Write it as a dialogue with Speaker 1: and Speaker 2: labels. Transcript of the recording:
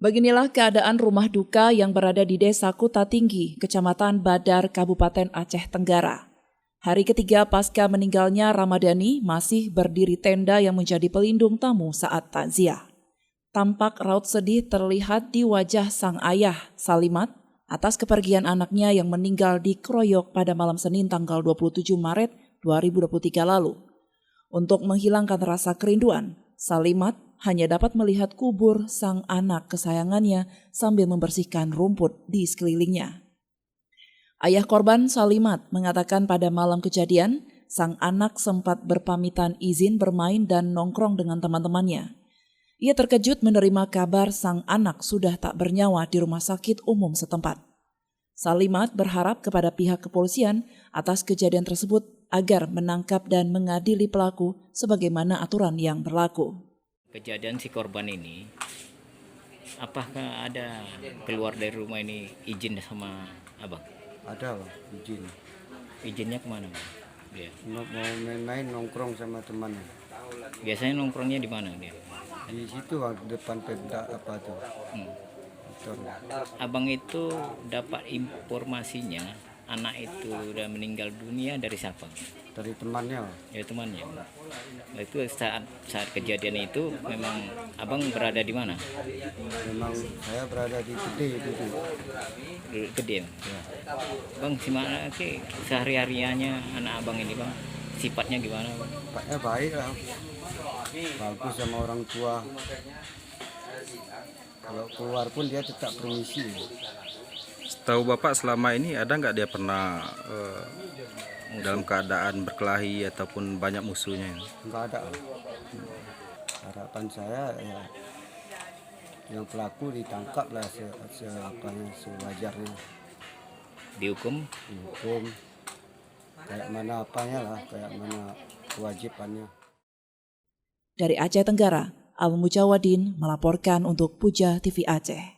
Speaker 1: Beginilah keadaan rumah duka yang berada di Desa Kuta Tinggi, Kecamatan Badar, Kabupaten Aceh Tenggara. Hari ketiga pasca meninggalnya Ramadhani masih berdiri tenda yang menjadi pelindung tamu saat takziah. Tampak raut sedih terlihat di wajah sang ayah, Salimat, atas kepergian anaknya yang meninggal dikeroyok pada malam Senin tanggal 27 Maret 2023 lalu. Untuk menghilangkan rasa kerinduan, Salimat hanya dapat melihat kubur sang anak kesayangannya sambil membersihkan rumput di sekelilingnya. Ayah korban, Salimat, mengatakan pada malam kejadian, sang anak sempat berpamitan izin bermain dan nongkrong dengan teman-temannya. Ia terkejut menerima kabar sang anak sudah tak bernyawa di rumah sakit umum setempat. Salimat berharap kepada pihak kepolisian atas kejadian tersebut agar menangkap dan mengadili pelaku sebagaimana aturan yang berlaku.
Speaker 2: Kejadian si korban ini, apakah ada keluar dari rumah ini izin sama abang?
Speaker 3: Ada Bang, izin.
Speaker 2: Izinnya kemana bang? Dia.
Speaker 3: Mau main-main nongkrong sama temannya.
Speaker 2: Biasanya nongkrongnya di mana dia?
Speaker 3: Di situ Bang, depan Pemda apa tuh. Betul.
Speaker 2: Abang itu dapat informasinya anak itu udah meninggal dunia dari siapa?
Speaker 3: Dari temannya Bang.
Speaker 2: Ya temannya. Itu saat kejadian itu memang abang berada di mana?
Speaker 3: Memang saya berada di Gede itu tuh.
Speaker 2: Gede.
Speaker 3: Ya.
Speaker 2: Bang, gimana sih sehari-harianya anak abang ini bang? Sifatnya gimana bang?
Speaker 3: Tempatnya baik lah. Bagus sama orang tua. Kalau keluar pun dia tetap permisi.
Speaker 4: Setahu Bapak selama ini ada nggak dia pernah dalam keadaan berkelahi ataupun banyak musuhnya?
Speaker 3: Enggak ada. Harapan saya ya yang pelaku ditangkap lah sewajarnya.
Speaker 2: Dihukum?
Speaker 3: Hukum kayak mana apanya lah, kayak mana kewajibannya.
Speaker 1: Dari Aceh Tenggara, Al Mujawadin melaporkan untuk Puja TV Aceh.